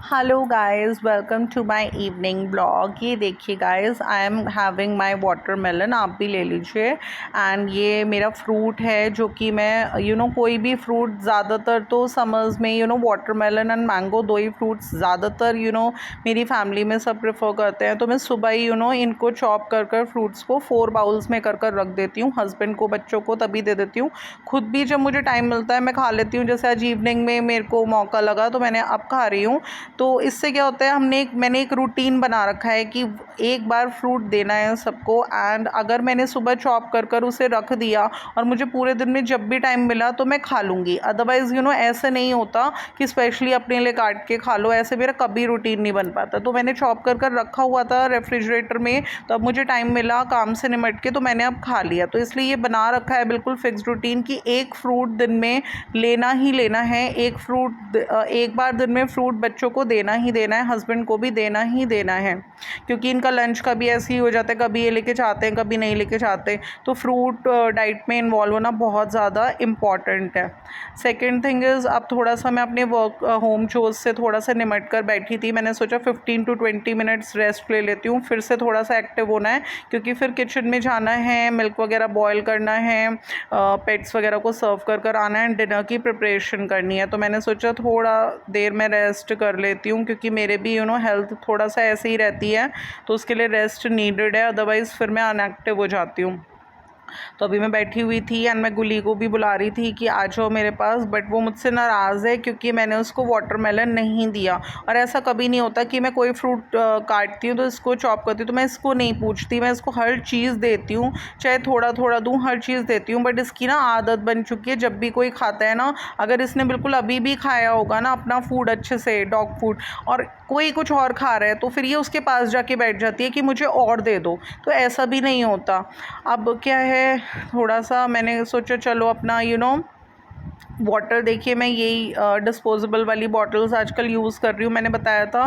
Hello guys, welcome to my evening blog. ये देखिए guys, I am having my watermelon, आप भी ले लीजिए। एंड ये मेरा फ्रूट है जो कि मैं कोई भी फ्रूट, ज़्यादातर तो समर्स में वाटरमेलन एंड मैंगो, दो ही फ्रूट्स ज़्यादातर मेरी फैमिली में सब प्रेफर करते हैं। तो मैं सुबह ही इनको चॉप कर कर फ्रूट्स को 4 बाउल्स में कर कर रख देती हूँ, हस्बैंड को, बच्चों को तभी दे देती हूँ। खुद भी जब मुझे टाइम मिलता है मैं खा लेती हूँ। जैसे आज इवनिंग में मेरे को मौका लगा तो मैंने अब खा रही हूँ। तो इससे क्या होता है, मैंने एक रूटीन बना रखा है कि एक बार फ्रूट देना है सबको। एंड अगर मैंने सुबह चॉप कर कर उसे रख दिया और मुझे पूरे दिन में जब भी टाइम मिला तो मैं खा लूँगी। अदरवाइज़ ऐसे नहीं होता कि स्पेशली अपने लिए काट के खा लो, ऐसे मेरा कभी रूटीन नहीं बन पाता। तो मैंने चॉप कर कर रखा हुआ था रेफ्रिजरेटर में, तो अब मुझे टाइम मिला काम से निमट के तो मैंने अब खा लिया। तो इसलिए ये बना रखा है बिल्कुल फिक्स रूटीन कि एक फ्रूट दिन में लेना ही लेना है। एक बार दिन में फ्रूट बच्चों को देना ही देना है, हस्बैंड को भी देना ही देना है, क्योंकि इनका लंच का भी ऐसे ही हो जाता है, कभी ये लेके जाते हैं कभी नहीं लेके जाते। तो फ्रूट डाइट में इन्वॉल्व होना बहुत ज़्यादा इम्पॉर्टेंट है। सेकेंड थिंग इज़, अब थोड़ा सा मैं अपने वर्क होम चोर्स से थोड़ा सा निमट कर बैठी थी। मैंने सोचा 15 to 20 मिनट्स रेस्ट ले लेती हूँ, फिर से थोड़ा सा एक्टिव होना है, क्योंकि फिर किचन में जाना है, मिल्क वगैरह बॉयल करना है, पेट्स वगैरह को सर्व कर कर आना है, डिनर की प्रिपरेशन करनी है। तो मैंने सोचा थोड़ा देर में रेस्ट कर लेती हूँ, क्योंकि मेरे भी हेल्थ थोड़ा सा ऐसे ही रहती है, तो उसके लिए रेस्ट नीडेड है, अदरवाइज़ फिर मैं अनएक्टिव हो जाती हूँ। तो अभी मैं बैठी हुई थी एंड मैं गुली को भी बुला रही थी कि आ जाओ मेरे पास, बट वो मुझसे नाराज़ है क्योंकि मैंने उसको वाटरमेलन नहीं दिया। और ऐसा कभी नहीं होता कि मैं कोई फ्रूट काटती हूँ तो इसको चॉप करती हूँ तो मैं इसको नहीं पूछती, मैं इसको हर चीज़ देती हूँ, चाहे थोड़ा थोड़ा दूँ, हर चीज़ देती हूँ। बट इसकी ना आदत बन चुकी है, जब भी कोई खाता है ना, अगर इसने बिल्कुल अभी भी खाया होगा ना अपना फूड अच्छे से, डॉग फूड, और कोई कुछ और खा रहा है तो फिर ये उसके पास जाके बैठ जाती है कि मुझे और दे दो। तो ऐसा भी नहीं होता। अब क्या है, थोड़ा सा मैंने सोचा चलो अपना वाटर, देखिए मैं यही डिस्पोजेबल वाली बॉटल्स आजकल यूज़ कर रही हूँ। मैंने बताया था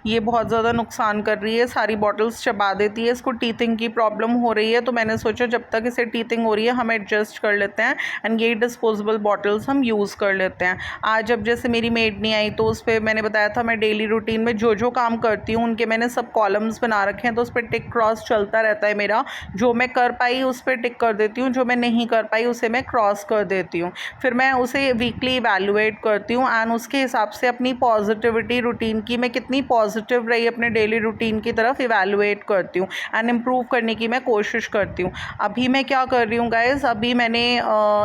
ये बहुत ज़्यादा नुकसान कर रही है, सारी बॉटल्स चबा देती है, इसको टीथिंग की प्रॉब्लम हो रही है। तो मैंने सोचा जब तक इसे टीथिंग हो रही है हम एडजस्ट कर लेते हैं एंड यही डिस्पोजेबल बॉटल्स हम यूज़ कर लेते हैं। आज अब जैसे मेरी मेड नहीं आई तो उस पर मैंने बताया था मैं डेली रूटीन में जो जो काम करती हूँ उनके मैंने सब कॉलम्स बना रखे हैं, तो उस पर टिक क्रॉस चलता रहता है मेरा। जो मैं कर पाई उस पर टिक कर देती हूँ, जो मैं नहीं कर पाई उसे मैं क्रॉस कर देती हूँ। फिर मैं उसे वीकली इवैल्यूएट करती हूँ एंड उसके हिसाब से अपनी पॉजिटिविटी रूटीन की, मैं कितनी पॉजिटिव रही अपने डेली रूटीन की तरफ, इवैल्यूएट करती हूँ एंड इम्प्रूव करने की मैं कोशिश करती हूँ। अभी मैं क्या कर रही हूँ गाइस, अभी मैंने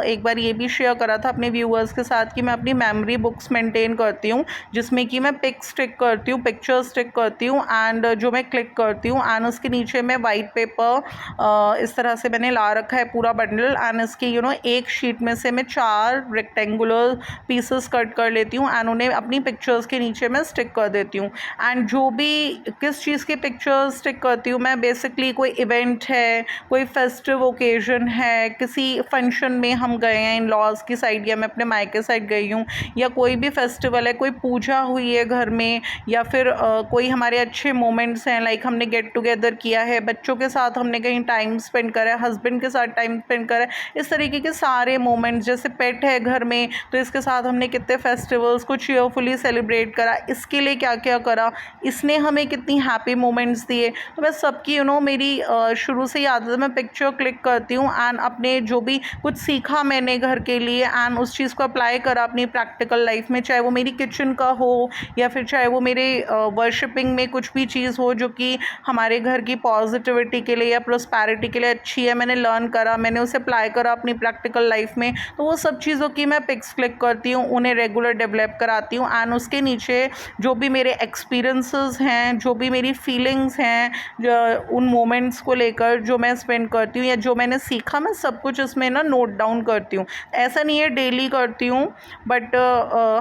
एक बार ये भी शेयर करा था अपने व्यूअर्स के साथ कि मैं अपनी मेमोरी बुक्स मेंटेन करती हूँ, जिसमें कि मैं पिक्स टिक करती हूँ, पिक्चर्स टिक करती हूँ एंड जो मैं क्लिक करती हूँ एंड उसके नीचे मैं वाइट पेपर इस तरह से मैंने ला रखा है पूरा बंडल एंड इसकी एक शीट में से मैं 4 रेक्टेंगुलर पीसेस कट कर लेती हूँ एंड उन्हें अपनी पिक्चर्स के नीचे मैं स्टिक कर देती हूँ। एंड जो भी किस चीज़ की पिक्चर्स स्टिक करती हूँ मैं, बेसिकली कोई इवेंट है, कोई फेस्टिव ओकेजन है, किसी फंक्शन में हम गए हैं इन लॉज की साइड या मैं अपने मायके साइड गई हूँ, या कोई भी फेस्टिवल है, कोई पूजा हुई है घर में, या फिर कोई हमारे अच्छे मोमेंट्स हैं, लाइक हमने गेट टुगेदर किया है, बच्चों के साथ हमने कहीं टाइम स्पेंड करा है, हस्बैंड के साथ टाइम स्पेंड करा है, इस तरीके के सारे मोमेंट्स, जैसे पेट है घर में तो इसके साथ हमने कितने फेस्टिवल्स को चीयरफुली सेलिब्रेट करा, इसके लिए क्या क्या करा, इसने हमें कितनी हैप्पी मोमेंट्स दिए। तो मैं सबकी मेरी शुरू से ही आदत है, मैं पिक्चर क्लिक करती हूँ एंड अपने जो भी कुछ सीखा मैंने घर के लिए एंड उस चीज़ को अप्लाई करा अपनी प्रैक्टिकल लाइफ में, चाहे वो मेरी किचन का हो या फिर चाहे वो मेरे वर्शिपिंग में कुछ भी चीज़ हो जो कि हमारे घर की पॉजिटिविटी के लिए या प्रोस्पैरिटी के लिए अच्छी है, मैंने लर्न करा, मैंने उसे अप्लाई करा अपनी प्रैक्टिकल लाइफ में। तो वो सब चीज़ों की मैं पिक्स क्लिक करती हूँ, उन्हें रेगुलर डेवलप कराती हूँ एंड उसके नीचे जो भी मेरे एक्सपीरियंसेस हैं, जो भी मेरी फीलिंग्स हैं, उन मोमेंट्स को लेकर जो मैं स्पेंड करती हूँ या जो मैंने सीखा, मैं सब कुछ इसमें ना नोट डाउन करती हूँ। ऐसा नहीं है डेली करती हूँ, बट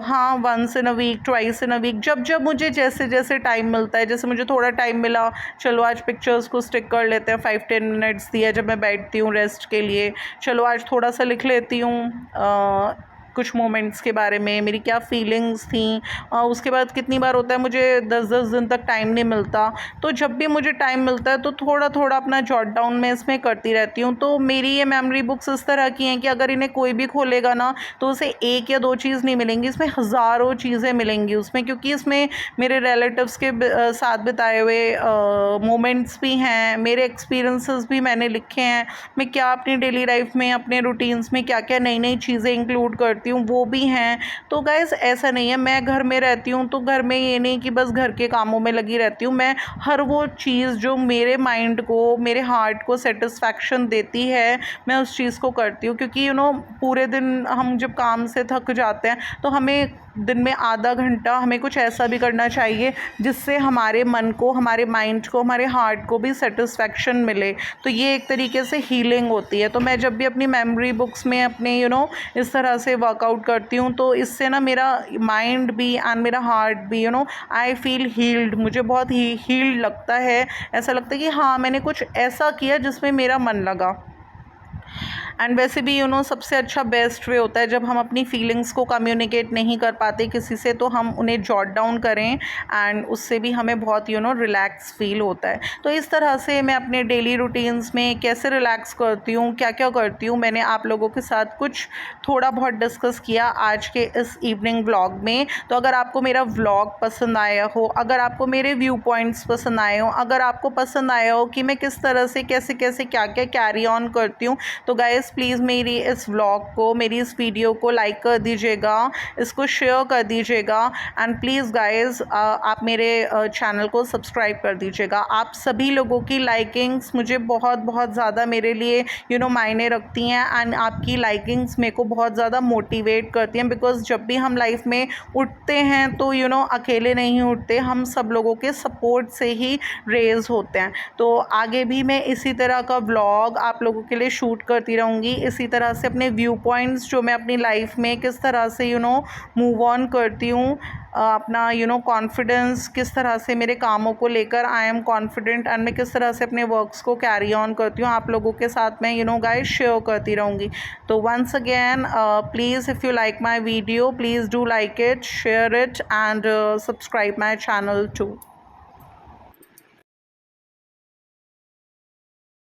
हाँ, once in a week, twice in a week, जब जब मुझे जैसे जैसे टाइम मिलता है, जैसे मुझे थोड़ा टाइम मिला, चलो आज पिक्चर्स को स्टिक कर लेते हैं, 5-10 मिनट्स दिया जब मैं बैठती हूँ रेस्ट के लिए, चलो आज थोड़ा सा लिख लेती हूँ, कुछ मोमेंट्स के बारे में, मेरी क्या फीलिंग्स थी। उसके बाद कितनी बार होता है मुझे 10-10 दिन तक टाइम नहीं मिलता, तो जब भी मुझे टाइम मिलता है तो थोड़ा थोड़ा अपना जॉट डाउन मैं इसमें करती रहती हूँ। तो मेरी ये मेमोरी बुक्स इस तरह की हैं कि अगर इन्हें कोई भी खोलेगा ना तो उसे एक या दो चीज़ नहीं मिलेंगी, इसमें हज़ारों चीज़ें मिलेंगी उसमें, क्योंकि इसमें मेरे रिलेटिव्स के साथ बिताए हुए मोमेंट्स भी हैं, मेरे एक्सपीरियंसेस भी मैंने लिखे हैं। मैं क्या अपनी डेली लाइफ में, अपने रूटीन्स में क्या क्या नई नई चीज़ें इंक्लूड करती हूँ वो भी हैं। तो गाइस ऐसा नहीं है, मैं घर में रहती हूँ तो घर में ये नहीं कि बस घर के कामों में लगी रहती हूँ। मैं हर वो चीज़ जो मेरे माइंड को, मेरे हार्ट को सेटिस्फैक्शन देती है, मैं उस चीज़ को करती हूँ। क्योंकि पूरे दिन हम जब काम से थक जाते हैं तो हमें दिन में आधा घंटा हमें कुछ ऐसा भी करना चाहिए जिससे हमारे मन को, हमारे माइंड को, हमारे हार्ट को भी सेटिस्फैक्शन मिले। तो ये एक तरीके से हीलिंग होती है। तो मैं जब भी अपनी मेमोरी बुक्स में अपने इस तरह से वर्कआउट करती हूँ तो इससे ना मेरा माइंड भी एंड मेरा हार्ट भी आई फील हील्ड, मुझे बहुत ही हील्ड लगता है। ऐसा लगता है कि हाँ मैंने कुछ ऐसा किया जिसमें मेरा मन लगा। एंड वैसे भी सबसे अच्छा बेस्ट वे होता है जब हम अपनी फीलिंग्स को कम्युनिकेट नहीं कर पाते किसी से तो हम उन्हें जॉट डाउन करें, एंड उससे भी हमें बहुत रिलैक्स फील होता है। तो इस तरह से मैं अपने डेली रूटीन्स में कैसे रिलैक्स करती हूँ, क्या क्या करती हूँ, मैंने आप लोगों के साथ कुछ थोड़ा बहुत डिस्कस किया आज के इस इवनिंग व्लॉग में। तो अगर आपको मेरा व्लॉग पसंद आया हो, अगर आपको मेरे व्यू पॉइंट्स पसंद आए हो, अगर आपको पसंद आया हो कि मैं किस तरह से कैसे कैसे क्या क्या कैरी ऑन करती हूँ, तो गाइस प्लीज़ मेरी इस व्लॉग को, मेरी इस वीडियो को लाइक कर दीजिएगा, इसको शेयर कर दीजिएगा, एंड प्लीज़ गाइस आप मेरे चैनल को सब्सक्राइब कर दीजिएगा। आप सभी लोगों की लाइकिंग्स मुझे बहुत बहुत ज़्यादा मेरे लिए मायने रखती हैं, एंड आपकी लाइकिंग्स मेरे को बहुत ज़्यादा मोटिवेट करती हैं। बिकॉज़ जब भी हम लाइफ में उठते हैं तो अकेले नहीं उठते, हम सब लोगों के सपोर्ट से ही रेज़ होते हैं। तो आगे भी मैं इसी तरह का व्लॉग आप लोगों के लिए शूट करती रहूँगी, इसी तरह से अपने व्यू पॉइंट्स जो मैं अपनी लाइफ में किस तरह से मूव ऑन करती हूँ, अपना कॉन्फिडेंस किस तरह से मेरे कामों को लेकर आई एम कॉन्फिडेंट, एंड मैं किस तरह से अपने वर्क्स को कैरी ऑन करती हूँ आप लोगों के साथ मैं गाइस शेयर करती रहूँगी। तो once again please if you like my video please do like it, share it, and subscribe my channel to.